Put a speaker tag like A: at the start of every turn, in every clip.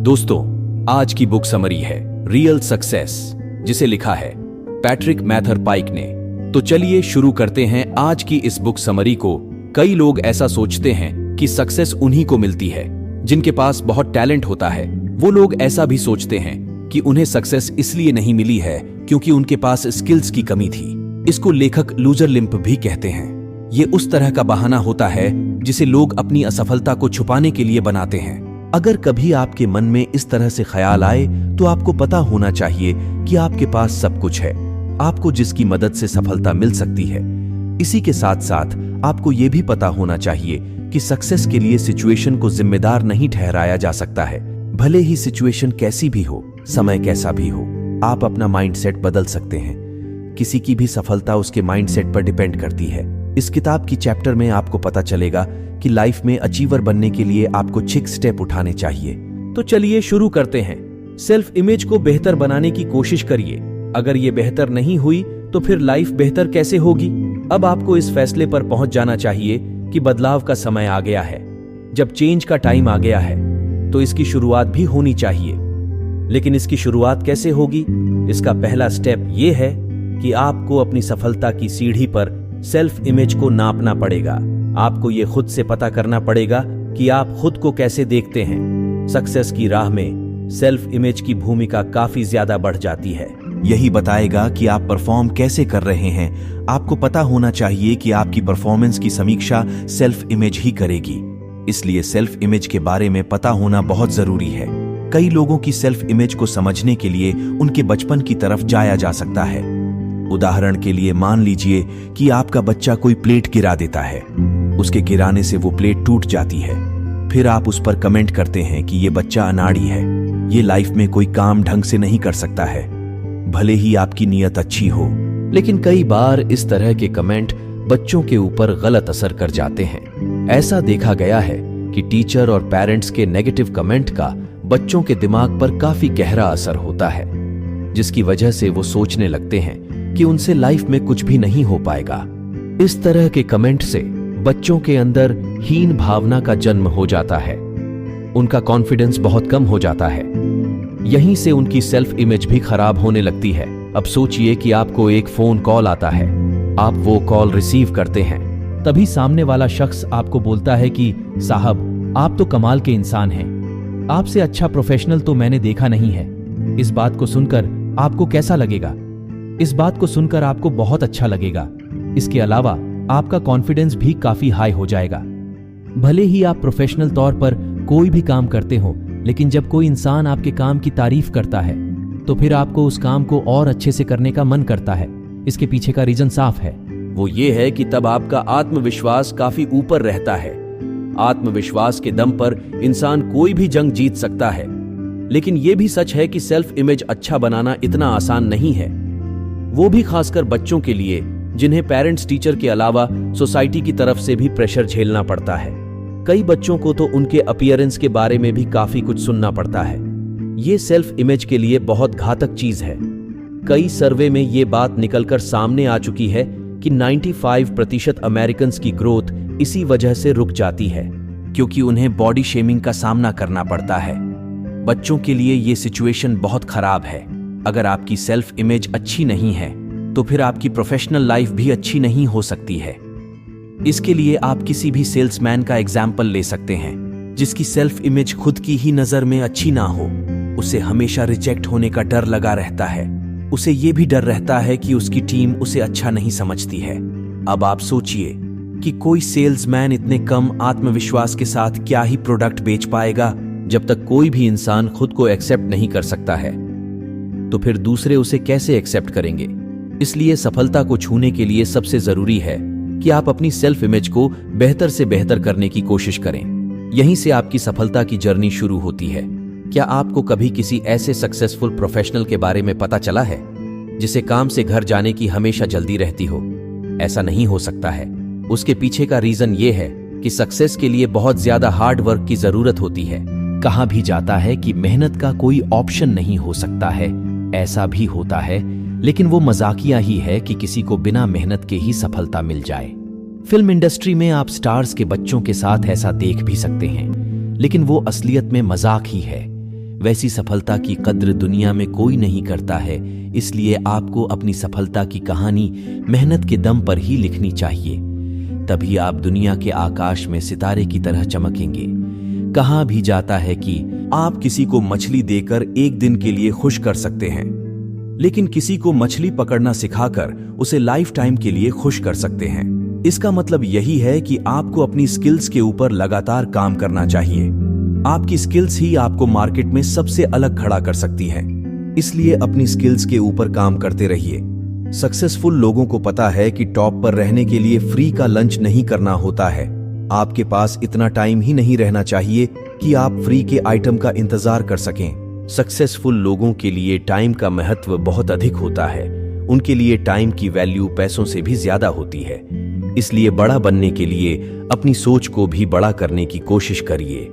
A: दोस्तों, आज की बुक समरी है रियल सक्सेस, जिसे लिखा है पैट्रिक मैथर पाइक ने। तो चलिए शुरू करते हैं आज की इस बुक समरी को। कई लोग ऐसा सोचते हैं कि सक्सेस उन्हीं को मिलती है जिनके पास बहुत टैलेंट होता है। वो लोग ऐसा भी सोचते हैं कि उन्हें सक्सेस इसलिए नहीं मिली है क्योंकि उनके पास स्किल्स की कमी थी। इसको लेखक लूजर लिंप भी कहते हैं। ये उस तरह का बहाना होता है जिसे लोग अपनी असफलता को छुपाने के लिए बनाते हैं। अगर कभी आपके मन में इस तरह से ख्याल आए तो आपको पता होना चाहिए कि आपके पास सब कुछ है, आपको जिसकी मदद से सफलता मिल सकती है। इसी के साथ साथ आपको यह भी पता होना चाहिए कि सक्सेस के लिए सिचुएशन को जिम्मेदार नहीं ठहराया जा सकता है। भले ही सिचुएशन कैसी भी हो, समय कैसा भी हो, आप अपना माइंडसेट बदल सकते हैं। किसी की भी सफलता उसके माइंडसेट पर डिपेंड करती है। इस किताब की चैप्टर में आपको पता चलेगा कि लाइफ में अचीवर बनने के लिए आपको 6 स्टेप उठाने चाहिए। तो चलिए शुरू करते हैं। सेल्फ इमेज को बेहतर बनाने की कोशिश करिए। अगर ये बेहतर नहीं हुई तो फिर लाइफ बेहतर कैसे होगी? अब आपको इस फैसले पर पहुंच जाना चाहिए कि बदलाव का समय आ गया है। जब चेंज का टाइम आ गया है तो इसकी शुरुआत भी होनी चाहिए। लेकिन इसकी शुरुआत कैसे होगी? इसका पहला स्टेप यह है कि आपको अपनी सफलता की सीढ़ी पर सेल्फ इमेज को नापना पड़ेगा। आपको ये खुद से पता करना पड़ेगा कि आप खुद को कैसे देखते हैं। सक्सेस की राह में सेल्फ इमेज की भूमिका काफी ज्यादा बढ़ जाती है। यही बताएगा कि आप परफॉर्म कैसे कर रहे हैं। आपको पता होना चाहिए कि आपकी परफॉर्मेंस की समीक्षा सेल्फ इमेज ही करेगी। इसलिए सेल्फ इमेज के बारे में पता होना बहुत जरूरी है। कई लोगों की सेल्फ इमेज को समझने के लिए उनके बचपन की तरफ जाया जा सकता है। उदाहरण के लिए मान लीजिए कि आपका बच्चा कोई प्लेट गिरा देता है। उसके गिराने से वो प्लेट टूट जाती है। फिर आप उस पर कमेंट करते हैं कि ये बच्चा अनाड़ी है, ये लाइफ में कोई काम ढंग से नहीं कर सकता है। भले ही आपकी नीयत अच्छी हो, लेकिन कई बार इस तरह के कमेंट बच्चों के ऊपर गलत असर कर जाते हैं। ऐसा देखा गया है कि टीचर और पेरेंट्स के नेगेटिव कमेंट का बच्चों के दिमाग पर काफी गहरा असर होता है, जिसकी वजह से वो सोचने लगते हैं कि उनसे लाइफ में कुछ भी नहीं हो पाएगा। इस तरह के कमेंट से बच्चों के अंदर हीन भावना का जन्म हो जाता है। उनका कॉन्फिडेंस बहुत कम हो जाता है। यहीं से उनकी सेल्फ इमेज भी खराब होने लगती है। अब सोचिए कि आपको एक फोन कॉल आता है। आप वो कॉल रिसीव करते हैं। तभी सामने वाला शख्स आपको बोलता है कि साहब, आप तो कमाल के इंसान हैं। आपसे अच्छा प्रोफेशनल तो मैंने देखा नहीं है। इस बात को सुनकर आपको कैसा लगेगा? इस बात को सुनकर आपको बहुत अच्छा लगेगा। इसके अलावा आपका कॉन्फिडेंस भी काफी हाई हो जाएगा। भले ही आप प्रोफेशनल तौर पर कोई भी काम करते हो, लेकिन जब कोई इंसान आपके काम की तारीफ करता है तो फिर आपको उस काम को और अच्छे से करने का मन करता है। इसके पीछे का रीजन साफ है। वो ये है कि तब आपका आत्मविश्वास काफी ऊपर रहता है। आत्मविश्वास के दम पर इंसान कोई भी जंग जीत सकता है। लेकिन यह भी सच है कि सेल्फ इमेज अच्छा बनाना इतना आसान नहीं है, वो भी खासकर बच्चों के लिए जिन्हें पेरेंट्स, टीचर के अलावा सोसाइटी की तरफ से भी प्रेशर झेलना पड़ता है। कई बच्चों को तो उनके अपीयरेंस के बारे में भी काफी कुछ सुनना पड़ता है। ये सेल्फ इमेज के लिए बहुत घातक चीज है। कई सर्वे में ये बात निकलकर सामने आ चुकी है कि 95% अमेरिकन्स की ग्रोथ इसी वजह से रुक जाती है, क्योंकि उन्हें बॉडी शेमिंग का सामना करना पड़ता है। बच्चों के लिए ये सिचुएशन बहुत खराब है। अगर आपकी सेल्फ इमेज अच्छी नहीं है तो फिर आपकी प्रोफेशनल लाइफ भी अच्छी नहीं हो सकती है। इसके लिए आप किसी भी सेल्समैन का एग्जाम्पल ले सकते हैं जिसकी सेल्फ इमेज खुद की ही नजर में अच्छी ना हो। उसे हमेशा रिजेक्ट होने का डर लगा रहता है। उसे ये भी डर रहता है कि उसकी टीम उसे अच्छा नहीं समझती है। अब आप सोचिए कि कोई सेल्समैन इतने कम आत्मविश्वास के साथ क्या ही प्रोडक्ट बेच पाएगा। जब तक कोई भी इंसान खुद को एक्सेप्ट नहीं कर सकता है तो फिर दूसरे उसे कैसे एक्सेप्ट करेंगे? इसलिए सफलता को छूने के लिए सबसे जरूरी है कि आप अपनी सेल्फ इमेज को बेहतर से बेहतर करने की कोशिश करें। यहीं से आपकी सफलता की जर्नी शुरू होती है। क्या आपको कभी किसी ऐसे सक्सेसफुल प्रोफेशनल के बारे में पता चला है जिसे काम से घर जाने की हमेशा जल्दी रहती हो? ऐसा नहीं हो सकता है। उसके पीछे का रीजन ये है कि सक्सेस के लिए बहुत ज्यादा हार्ड वर्क की जरूरत होती है। कहा भी जाता है कि मेहनत का कोई ऑप्शन नहीं हो सकता है। ऐसा भी होता है, लेकिन वो मजाकिया ही है कि किसी को बिना मेहनत के ही सफलता मिल जाए। फिल्म इंडस्ट्री में आप स्टार्स के बच्चों के साथ ऐसा देख भी सकते हैं, लेकिन वो असलियत में मजाक ही है। वैसी सफलता की कद्र दुनिया में कोई नहीं करता है। इसलिए आपको अपनी सफलता की कहानी मेहनत के दम पर ही लिखनी चाहिए। तभी आप दुनिया के आकाश में सितारे की तरह चमकेंगे। कहा भी जाता है कि आप किसी को मछली देकर एक दिन के लिए खुश कर सकते हैं, लेकिन किसी को मछली पकड़ना सिखाकर उसे लाइफ टाइम के लिए खुश कर सकते हैं। इसका मतलब यही है कि आपको अपनी स्किल्स के ऊपर लगातार काम करना चाहिए। आपकी स्किल्स ही आपको मार्केट में सबसे अलग खड़ा कर सकती है। इसलिए अपनी स्किल्स के ऊपर काम करते रहिए। सक्सेसफुल लोगों को पता है कि टॉप पर रहने के लिए फ्री का लंच नहीं करना होता है। आपके पास इतना टाइम ही नहीं रहना चाहिए कि आप फ्री के आइटम का इंतजार कर सकें। सक्सेसफुल लोगों के लिए टाइम का महत्व बहुत अधिक होता है। उनके लिए टाइम की वैल्यू पैसों से भी ज्यादा होती है। इसलिए बड़ा बनने के लिए अपनी सोच को भी बड़ा करने की कोशिश करिए।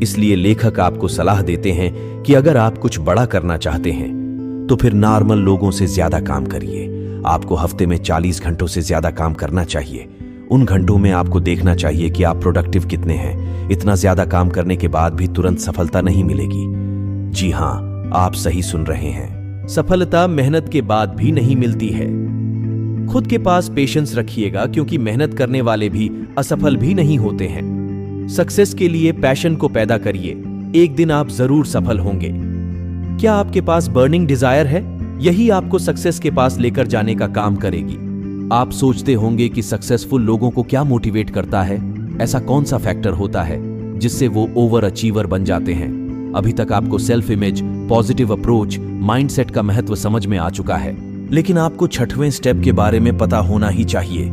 A: इसलिए लेखक आपको सलाह देते हैं कि अगर आप कुछ बड़ा करना चाहते हैं तो फिर नॉर्मल लोगों से ज्यादा काम करिए। आपको हफ्ते में 40 घंटों से ज्यादा काम करना चाहिए। उन घंटों में आपको देखना चाहिए कि आप प्रोडक्टिव कितने हैं। इतना ज्यादा काम करने के बाद भी तुरंत सफलता नहीं मिलेगी। जी हां, आप सही सुन रहे हैं। सफलता मेहनत के बाद भी नहीं मिलती है। खुद के पास पेशेंस रखिएगा, क्योंकि मेहनत करने वाले भी असफल भी नहीं होते हैं। सक्सेस के लिए पैशन को पैदा करिए। एक दिन आप जरूर सफल होंगे। क्या आपके पास बर्निंग डिजायर है? यही आपको सक्सेस के पास लेकर जाने का काम करेगी। आप सोचते होंगे कि सक्सेसफुल लोगों को क्या मोटिवेट करता है। ऐसा कौन सा फैक्टर होता है जिससे वो ओवर अचीवर बन जाते हैं? अभी तक आपको self image, positive approach, mindset का महत्व समझ में आ चुका है, लेकिन आपको 6वें स्टेप के बारे में पता होना ही चाहिए।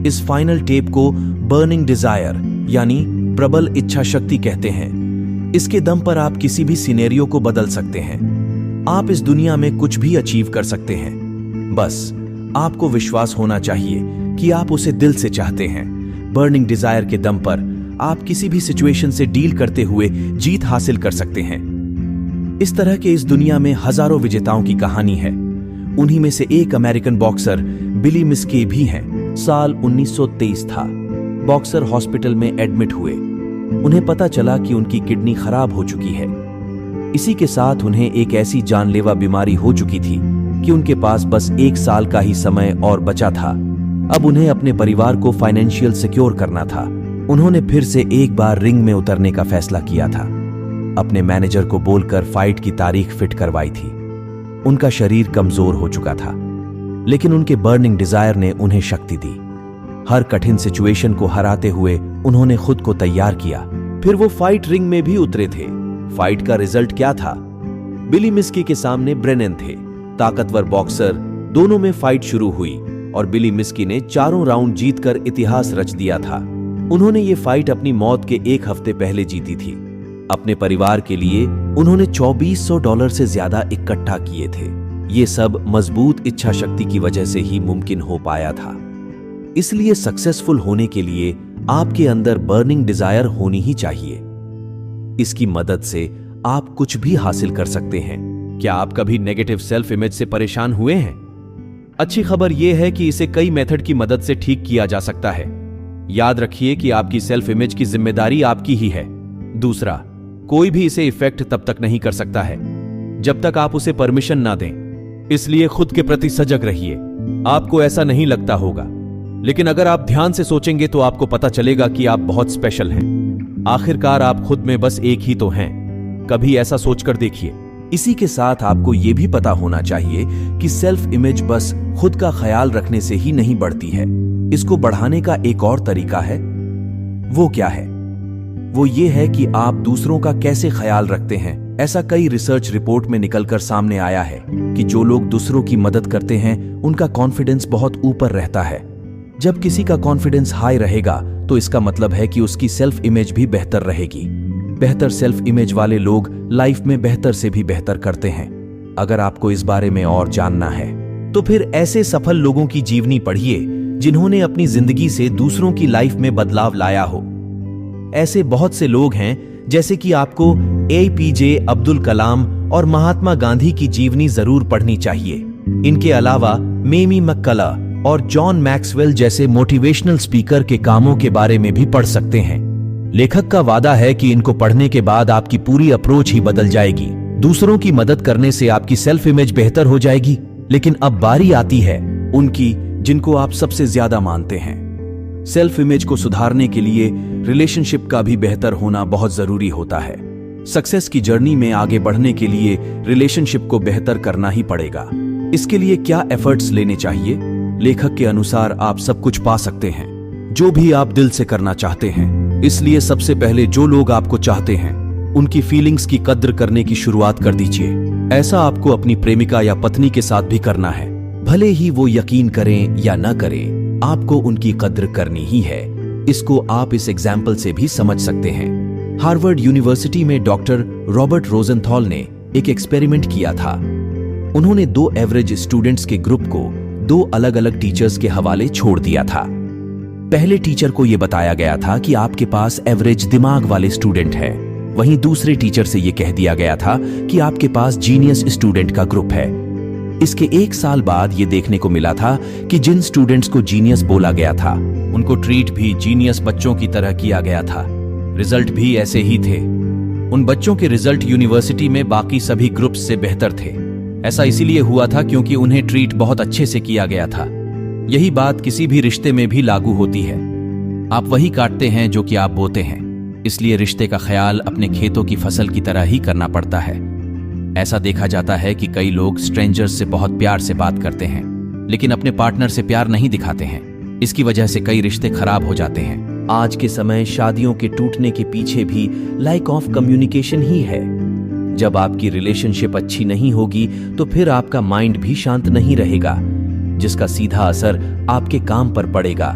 A: इस फाइनल टेप को बर्निंग डिजायर यानी प्रबल इच्छा शक्ति कहते हैं। इसके दम पर आप किसी भी सिनेरियो को बदल सकते हैं। आप इस दुनिया में कुछ भी अचीव कर सकते हैं। बस आपको विश्वास होना चाहिए कि आप उसे दिल से चाहते हैं। बर्निंग डिजायर के दम पर आप किसी भी सिचुएशन से डील करते हुए जीत हासिल कर सकते हैं। इस तरह के इस दुनिया में हजारों विजेताओं की कहानी है। उन्हीं में से एक अमेरिकन बॉक्सर बिली मिस्की भी हैं। साल 1923 था। बॉक्सर हॉस्पिटल में एडमिट हुए। उन्हें पता चला कि उनकी किडनी खराब हो चुकी है। इसी के साथ उन्हें एक ऐसी जानलेवा बीमारी हो चुकी थी कि उनके पास बस 1 साल का ही समय और बचा था। अब उन्हें अपने परिवार को फाइनेंशियल सिक्योर करना था। उन्होंने फिर से एक बार रिंग में उतरने का फैसला किया था। अपने मैनेजर को बोलकर फाइट की तारीख फिट करवाई थी। उनका शरीर कमजोर हो चुका था, लेकिन उनके बर्निंग डिजायर ने उन्हें शक्ति दी। हर कठिन सिचुएशन को हराते हुए उन्होंने खुद को तैयार किया। फिर वो फाइट रिंग में भी उतरे थे। फाइट का रिजल्ट क्या था? बिली मिस्की के सामने ब्रेनन थे, ताकतवर बॉक्सर। दोनों में फाइट शुरू हुई और बिली मिस्की ने 4 राउंड जीतकर इतिहास रच दिया था। उन्होंने ये फाइट अपनी मौत के 1 हफ्ते पहले जीती थी। अपने परिवार के लिए उन्होंने $2400 से ज्यादा इकट्ठा किए थे। ये सब मजबूत इच्छा शक्ति की वजह से ही मुमकिन हो पाया था। इसलिए सक्सेसफुल होने के लिए आपके अंदर बर्निंग डिजायर होनी ही चाहिए। इसकी मदद से आप कुछ भी हासिल कर सकते हैं। क्या आप कभी नेगेटिव सेल्फ इमेज से परेशान हुए हैं? अच्छी खबर यह है कि इसे कई मेथड की मदद से ठीक किया जा सकता है। याद रखिए कि आपकी सेल्फ इमेज की जिम्मेदारी आपकी ही है। दूसरा, कोई भी इसे इफेक्ट तब तक नहीं कर सकता है जब तक आप उसे परमिशन ना दें। इसलिए खुद के प्रति सजग रहिए। आपको ऐसा नहीं लगता होगा, लेकिन अगर आप ध्यान से सोचेंगे तो आपको पता चलेगा कि आप बहुत स्पेशल हैं। आखिरकार आप खुद में बस एक ही तो हैं। कभी ऐसा सोचकर देखिए। इसी के साथ आपको यह भी पता होना चाहिए कि सेल्फ इमेज बस खुद का ख्याल रखने से ही नहीं बढ़ती है। इसको बढ़ाने का एक और तरीका है। वो क्या है? वो ये है कि आप दूसरों का कैसे ख्याल रखते हैं। ऐसा कई रिसर्च रिपोर्ट में निकलकर सामने आया है कि जो लोग दूसरों की मदद करते हैं उनका कॉन्फिडेंस बहुत ऊपर रहता है। जब किसी का कॉन्फिडेंस हाई रहेगा तो इसका मतलब है कि उसकी सेल्फ इमेज भी बेहतर रहेगी। बेहतर सेल्फ इमेज वाले लोग लाइफ में बेहतर से भी बेहतर करते हैं। अगर आपको इस बारे में और जानना है तो फिर ऐसे सफल लोगों की जीवनी पढ़िए जिन्होंने अपनी जिंदगी से दूसरों की लाइफ में बदलाव लाया हो। ऐसे बहुत से लोग हैं, जैसे कि आपको APJ अब्दुल कलाम और महात्मा गांधी की जीवनी जरूर पढ़नी चाहिए। इनके अलावा मेमी मक्कला और जॉन मैक्सवेल जैसे मोटिवेशनल स्पीकर के कामों के बारे में भी पढ़ सकते हैं। लेखक का वादा है कि इनको पढ़ने के बाद आपकी पूरी अप्रोच ही बदल जाएगी। दूसरों की मदद करने से आपकी सेल्फ इमेज बेहतर हो जाएगी। लेकिन अब बारी आती है उनकी जिनको आप सबसे ज्यादा मानते हैं। सेल्फ इमेज को सुधारने के लिए रिलेशनशिप का भी बेहतर होना बहुत जरूरी होता है। सक्सेस की जर्नी में आगे बढ़ने के लिए रिलेशनशिप को बेहतर करना ही पड़ेगा। इसके लिए क्या एफर्ट्स लेने चाहिए? लेखक के अनुसार आप सब कुछ पा सकते हैं जो भी आप दिल से करना चाहते हैं। इसलिए सबसे पहले जो लोग आपको चाहते हैं उनकी फीलिंग्स की कद्र करने की शुरुआत कर दीजिए। ऐसा आपको अपनी प्रेमिका या पत्नी के साथ भी करना है। भले ही वो यकीन करें या ना करें, आपको उनकी कद्र करनी ही है। इसको आप इस एग्जाम्पल से भी समझ सकते हैं। हार्वर्ड यूनिवर्सिटी में डॉक्टर रॉबर्ट रोजेंथॉल ने एक एक्सपेरिमेंट किया था। उन्होंने 2 एवरेज स्टूडेंट्स के ग्रुप को 2 अलग अलग टीचर्स के हवाले छोड़ दिया था। पहले टीचर को यह बताया गया था कि आपके पास एवरेज दिमाग वाले स्टूडेंट है, वहीं दूसरे टीचर से यह कह दिया गया था कि आपके पास जीनियस स्टूडेंट का ग्रुप है। इसके 1 साल बाद यह देखने को मिला था कि जिन स्टूडेंट्स को जीनियस बोला गया था उनको ट्रीट भी जीनियस बच्चों की तरह किया गया था। रिजल्ट भी ऐसे ही थे। उन बच्चों के रिजल्ट यूनिवर्सिटी में बाकी सभी ग्रुप्स से बेहतर थे। ऐसा इसीलिए हुआ था क्योंकि उन्हें ट्रीट बहुत अच्छे से किया गया था। यही बात किसी भी रिश्ते में भी लागू होती है। आप वही काटते हैं जो कि आप बोते हैं। इसलिए रिश्ते का ख्याल अपने खेतों की फसल की तरह ही करना पड़ता है। ऐसा देखा जाता है कि कई लोग स्ट्रेंजर्स से बहुत प्यार से बात करते हैं लेकिन अपने पार्टनर से प्यार नहीं दिखाते हैं। इसकी वजह से कई रिश्ते खराब हो जाते हैं। आज के समय शादियों के टूटने के पीछे भी लैक ऑफ कम्युनिकेशन ही है। जब आपकी रिलेशनशिप अच्छी नहीं होगी तो फिर आपका माइंड भी शांत नहीं रहेगा, जिसका सीधा असर आपके काम पर पड़ेगा।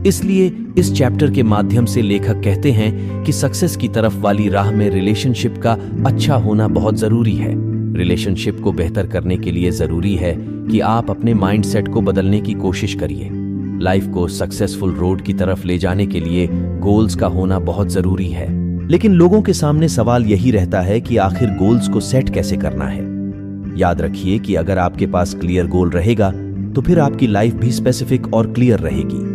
A: इसलिए इस चैप्टर के माध्यम से लेखक कहते हैं कि सक्सेस की तरफ वाली राह में रिलेशनशिप का अच्छा होना बहुत जरूरी है। रिलेशनशिप को बेहतर करने के लिए जरूरी है कि आप अपने माइंडसेट को बदलने की कोशिश करिए। लाइफ को सक्सेसफुल रोड की तरफ ले जाने के लिए गोल्स का होना बहुत जरूरी है। लेकिन लोगों के सामने सवाल यही रहता है कि आखिर गोल्स को सेट कैसे करना है। याद रखिए कि अगर आपके पास क्लियर गोल रहेगा तो फिर आपकी लाइफ भी स्पेसिफिक और क्लियर रहेगी।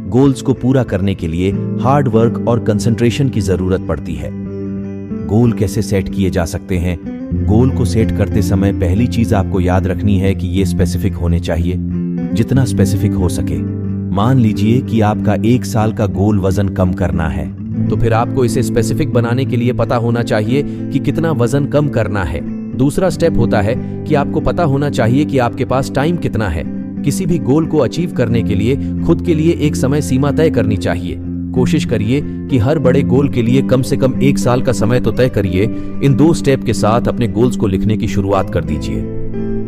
A: गोल्स को पूरा करने के लिए हार्ड वर्क और कंसंट्रेशन की जरूरत पड़ती है। गोल कैसे सेट किए जा सकते हैं? गोल को सेट करते समय पहली चीज आपको याद रखनी है कि ये स्पेसिफिक होने चाहिए, जितना स्पेसिफिक हो सके। मान लीजिए कि आपका 1 साल का गोल वजन कम करना है, तो फिर आपको इसे स्पेसिफिक बनाने के लिए पता होना चाहिए कि कितना वजन कम करना है। दूसरा स्टेप होता है कि आपको पता होना चाहिए कि आपके पास टाइम कितना है। किसी भी गोल को अचीव करने के लिए खुद के लिए एक समय सीमा तय करनी चाहिए। कोशिश करिए कि हर बड़े गोल के लिए कम से कम 1 साल का समय तो तय करिए। इन 2 स्टेप के साथ अपने गोल्स को लिखने की शुरुआत कर दीजिए।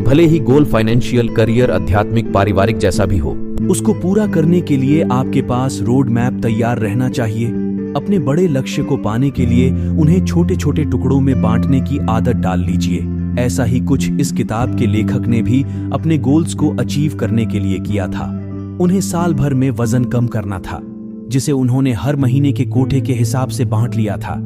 A: भले ही गोल फाइनेंशियल, करियर, आध्यात्मिक, पारिवारिक जैसा भी हो, उसको पूरा करने के लिए आपके पास रोड मैप तैयार रहना चाहिए। अपने बड़े लक्ष्य को पाने के लिए उन्हें छोटे छोटे टुकड़ों में बांटने की आदत डाल लीजिए। ऐसा ही कुछ इस किताब के लेखक ने भी अपने गोल्स को अचीव करने के लिए किया था। उन्हें साल भर में वजन कम करना था, जिसे उन्होंने हर महीने के कोटे के हिसाब से बांट लिया था।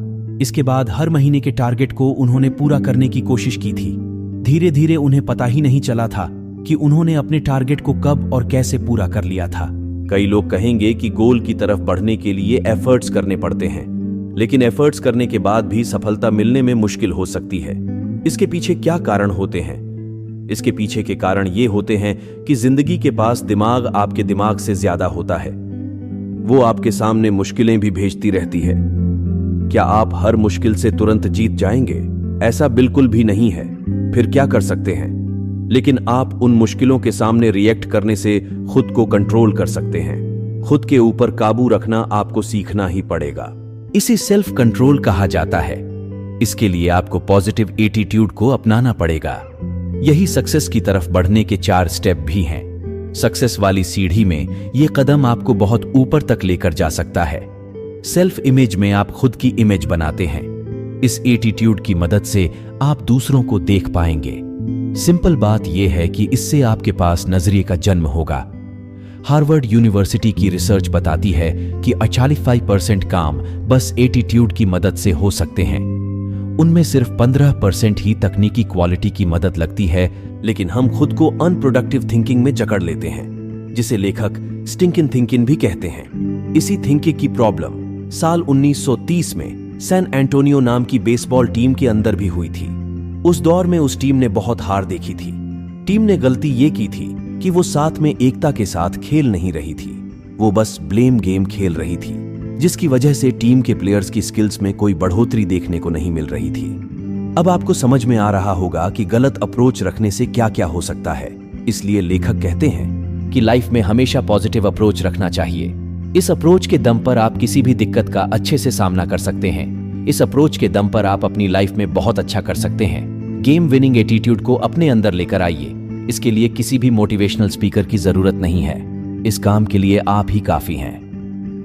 A: इसके बाद हर महीने के टारगेट को उन्होंने पूरा करने की कोशिश की थी। धीरे धीरे उन्हें पता ही नहीं चला था कि उन्होंने अपने टारगेट को कब और कैसे पूरा कर लिया था। कई लोग कहेंगे कि गोल की तरफ बढ़ने के लिए एफर्ट्स करने पड़ते हैं, लेकिन एफर्ट्स करने के बाद भी सफलता मिलने में मुश्किल हो सकती है। इसके पीछे क्या कारण होते हैं? इसके पीछे के कारण ये होते हैं कि जिंदगी के पास दिमाग आपके दिमाग से ज्यादा होता है। वो आपके सामने मुश्किलें भी भेजती रहती है। क्या आप हर मुश्किल से तुरंत जीत जाएंगे? ऐसा बिल्कुल भी नहीं है। फिर क्या कर सकते हैं? लेकिन आप उन मुश्किलों के सामने रिएक्ट करने से खुद को कंट्रोल कर सकते हैं। खुद के ऊपर काबू रखना आपको सीखना ही पड़ेगा। इसे सेल्फ कंट्रोल कहा जाता है। इसके लिए आपको पॉजिटिव एटीट्यूड को अपनाना पड़ेगा। यही सक्सेस की तरफ बढ़ने के 4 स्टेप भी हैं। सक्सेस वाली सीढ़ी में ये कदम आपको बहुत ऊपर तक लेकर जा सकता है। सेल्फ इमेज में आप खुद की इमेज बनाते हैं। इस एटीट्यूड की मदद से आप दूसरों को देख पाएंगे। सिंपल बात यह है कि इससे आपके पास नजरिए का जन्म होगा। हार्वर्ड यूनिवर्सिटी की रिसर्च बताती है कि 45% काम बस एटीट्यूड की मदद से हो सकते हैं। उनमें सिर्फ 15% ही तकनीकी क्वालिटी की मदद लगती है। लेकिन हम खुद को अनप्रोडक्टिव थिंकिंग में जकड़ लेते हैं, जिसे लेखक स्टिंकिंग थिंकिंग भी कहते हैं। इसी थिंकिंग की प्रॉब्लम साल 1930 में सैन एंटोनियो नाम की बेसबॉल टीम के अंदर भी हुई थी। उस दौर में उस टीम ने बहुत हार देखी थी। टीम ने गलती ये की थी कि वो साथ में एकता के साथ खेल नहीं रही थी, वो बस ब्लेम गेम खेल रही थी, जिसकी वजह से टीम के प्लेयर्स की स्किल्स में कोई बढ़ोतरी देखने को नहीं मिल रही थी। अब आपको समझ में आ रहा होगा कि गलत अप्रोच रखने से क्या क्या हो सकता है। इसलिए लेखक कहते हैं कि लाइफ में हमेशा पॉजिटिव अप्रोच रखना चाहिए। इस अप्रोच के दम पर आप किसी भी दिक्कत का अच्छे से सामना कर सकते हैं। इस अप्रोच के दम पर आप अपनी लाइफ में बहुत अच्छा कर सकते हैं। गेम विनिंग एटीट्यूड को अपने अंदर लेकर आइए। इसके लिए किसी भी मोटिवेशनल स्पीकर की जरूरत नहीं है। इस काम के लिए आप ही काफी हैं।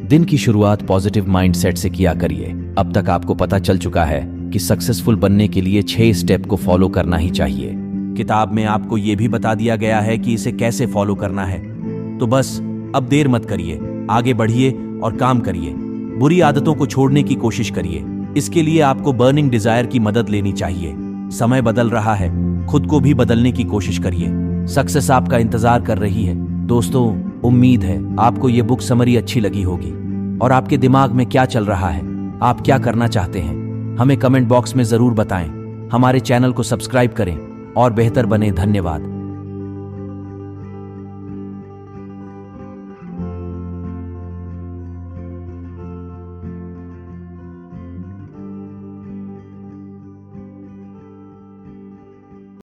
A: दिन की शुरुआत पॉजिटिव माइंडसेट से किया करिए। अब तक आपको पता चल चुका है कि सक्सेसफुल बनने के लिए 6 स्टेप को फॉलो करना ही चाहिए। किताब में आपको यह भी बता दिया गया है कि इसे कैसे फॉलो करना है। तो बस अब देर मत करिए, आगे बढ़िए और काम करिए। बुरी आदतों को छोड़ने की कोशिश करिए। इसके लिए आपको बर्निंग डिजायर की मदद लेनी चाहिए। समय बदल रहा है, खुद को भी बदलने की कोशिश करिए। सक्सेस आपका इंतजार कर रही है। दोस्तों, उम्मीद है आपको ये बुक समरी अच्छी लगी होगी और आपके दिमाग में क्या चल रहा है, आप क्या करना चाहते हैं, हमें कमेंट बॉक्स में जरूर बताएं। हमारे चैनल को सब्सक्राइब करें और बेहतर बने। धन्यवाद।